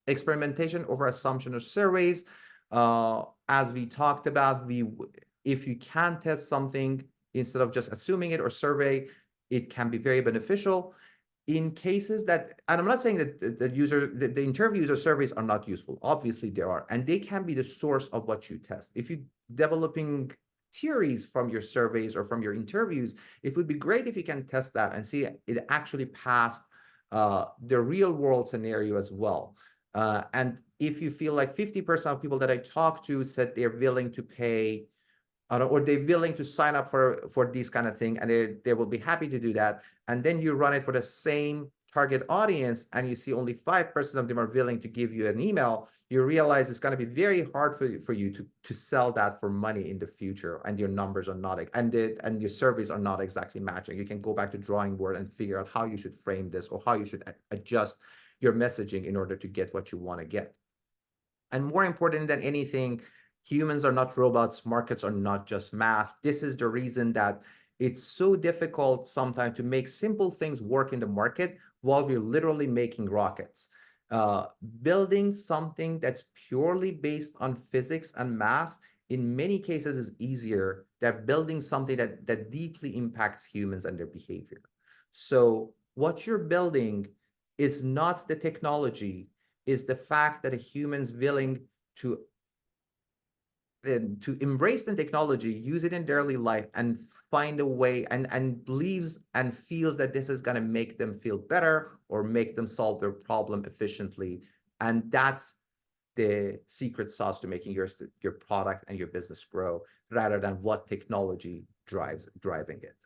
Experimentation over assumption or surveys. As we talked about, if you can test something instead of just assuming it or survey, it can be very beneficial. In cases that, and I'm not saying that the interviews or surveys are not useful. Obviously they are, and they can be the source of what you test. If you're developing theories from your surveys or from your interviews, it would be great if you can test that and see it actually passed the real world scenario as well. And if you feel like 50% of people that I talked to said they're willing to pay, or they're willing to sign up for this kind of thing, and they will be happy to do that, and then you run it for the same target audience, and you see only 5% of them are willing to give you an email, you realize it's going to be very hard for you to sell that for money in the future, and your numbers are not, and your surveys are not exactly matching. You can go back to drawing board and figure out how you should frame this, or how you should adjust your messaging in order to get what you want to get. And more important than anything, humans are not robots. Markets are not just math. This is the reason that it's so difficult sometimes to make simple things work in the market while we're literally making rockets. Building something that's purely based on physics and math, in many cases, is easier than building something that deeply impacts humans and their behavior. So what you're building is not the technology, is the fact that a human's willing to embrace the technology, use it in daily life, and find a way, and believes and feels that this is going to make them feel better or make them solve their problem efficiently. And that's the secret sauce to making your product and your business grow, rather than what technology driving it.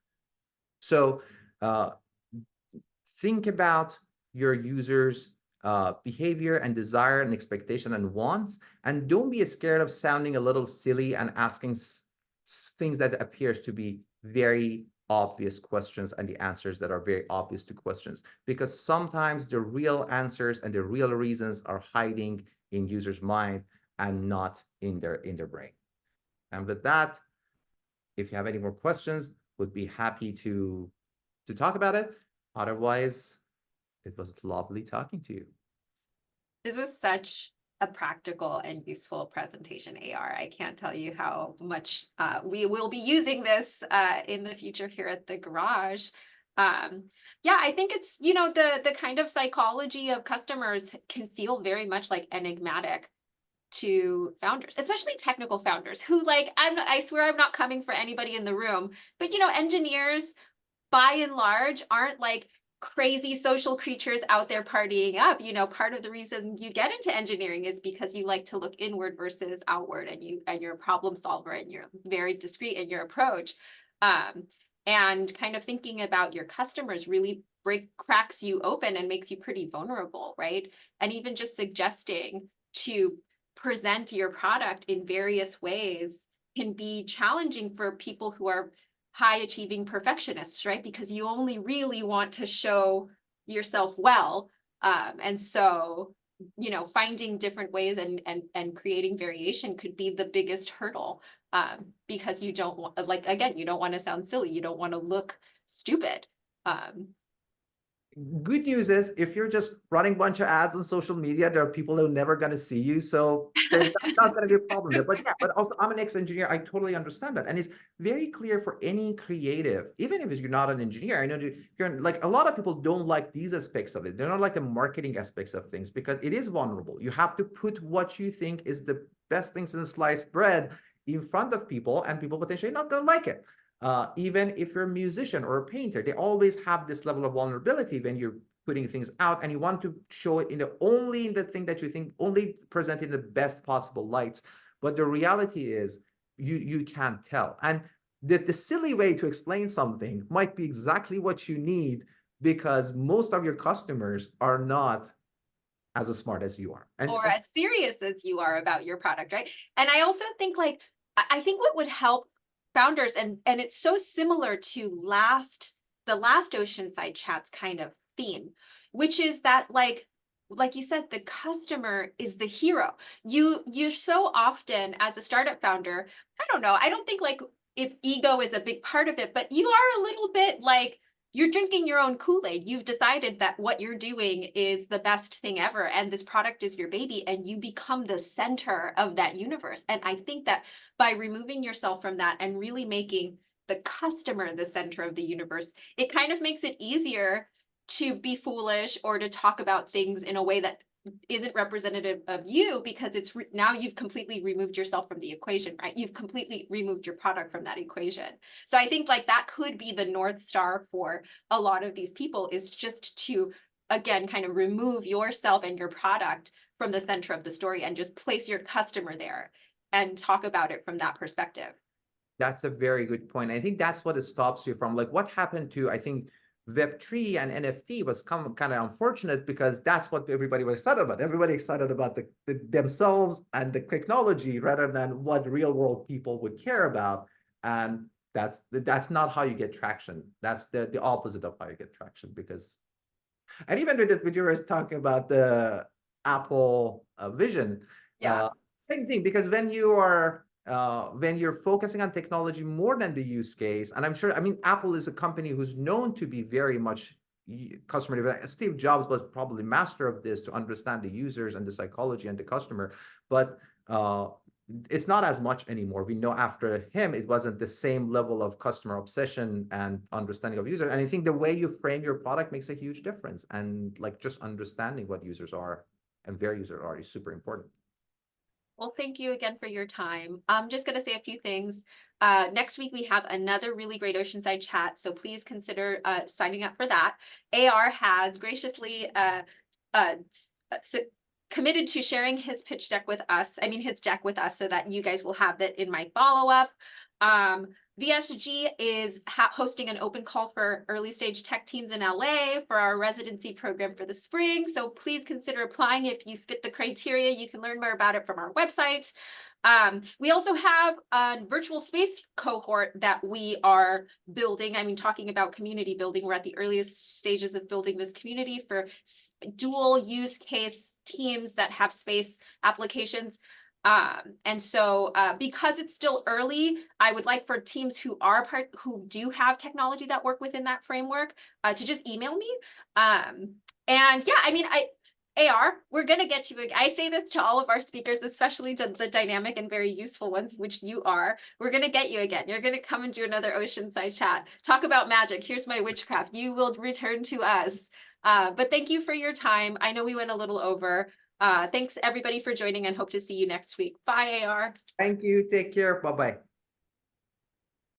So think about your users' behavior and desire and expectation and wants, and don't be scared of sounding a little silly and asking things that appears to be very obvious questions, and the answers that are very obvious to questions, because sometimes the real answers and the real reasons are hiding in users' mind and not in their brain. And with that, if you have any more questions, would be happy to talk about it. Otherwise, it was lovely talking to you. This was such a practical and useful presentation, AR. I can't tell you how much we will be using this in the future here at the garage. Yeah, I think it's, the kind of psychology of customers can feel very much like enigmatic to founders, especially technical founders who, like, I swear I'm not coming for anybody in the room, but engineers by and large aren't like crazy social creatures out there partying up. Part of the reason you get into engineering is because you like to look inward versus outward, and you're a problem solver, and you're very discreet in your approach. And kind of thinking about your customers really cracks you open and makes you pretty vulnerable, right? And even just suggesting to present your product in various ways can be challenging for people who are high achieving perfectionists, right? Because you only really want to show yourself well. And so, finding different ways and creating variation could be the biggest hurdle, because you don't want, like, again, you don't want to sound silly. You don't want to look stupid. Good news is, if you're just running a bunch of ads on social media, there are people that are never going to see you. So there's not going to be a problem there. But yeah, but also, I'm an ex-engineer. I totally understand that. And it's very clear for any creative, even if you're not an engineer. I know you're like, a lot of people don't like these aspects of it. They don't like the marketing aspects of things, because it is vulnerable. You have to put what you think is the best things in sliced bread in front of people, and people potentially not going to like it. Even if you're a musician or a painter, they always have this level of vulnerability when you're putting things out, and you want to show it only in the thing that you think, only present in the best possible lights. But the reality is you can't tell. And the silly way to explain something might be exactly what you need, because most of your customers are not as smart as you are. Or as serious as you are about your product, right? And I also think like, I think what would help founders, and it's so similar to the last Oceanside Chats kind of theme, which is that like you said, the customer is the hero. You're so often as a startup founder, I don't know, I don't think like it's ego is a big part of it, but you are a little bit like you're drinking your own Kool-Aid. You've decided that what you're doing is the best thing ever, and this product is your baby, and you become the center of that universe. And I think that by removing yourself from that and really making the customer the center of the universe, it kind of makes it easier to be foolish or to talk about things in a way that isn't representative of you, because it's now you've completely removed yourself from the equation, right? You've completely removed your product from that equation. So I think like that could be the North Star for a lot of these people, is just to, again, kind of remove yourself and your product from the center of the story and just place your customer there and talk about it from that perspective. That's a very good point. I think that's what it stops you from, like, what happened to, I think, Web3 and NFT was kind of unfortunate, because that's what everybody was excited about. Everybody excited about the themselves and the technology rather than what real world people would care about. And that's not how you get traction. That's the opposite of how you get traction. Because, and even with what you were talking about the Apple vision, Yeah. same thing, because when you're focusing on technology more than the use case, and I'm sure, I mean, Apple is a company who's known to be very much customer driven. Steve Jobs was probably master of this, to understand the users and the psychology and the customer, but it's not as much anymore. We know after him, it wasn't the same level of customer obsession and understanding of users. And I think the way you frame your product makes a huge difference. And like just understanding what users are and where users are is super important. Well, thank you again for your time. I'm just going to say a few things. Next week, we have another really great Oceanside chat, so please consider signing up for that. AR has graciously committed to sharing his pitch deck with us, his deck with us, so that you guys will have it in my follow-up. VSG is hosting an open call for early stage tech teams in LA for our residency program for the spring. So please consider applying if you fit the criteria. You can learn more about it from our website. We also have a virtual space cohort that we are building. Talking about community building, we're at the earliest stages of building this community for dual use case teams that have space applications. And so because it's still early, I would like for teams who do have technology that work within that framework to just email me. And yeah, AR, we're going to get you. I say this to all of our speakers, especially to the dynamic and very useful ones, which you are. We're going to get you again. You're going to come and do another Oceanside chat. Talk about magic. Here's my witchcraft. You will return to us. But thank you for your time. I know we went a little over. Thanks everybody for joining, and hope to see you next week. Bye, AR. Thank you. Take care. Bye-bye.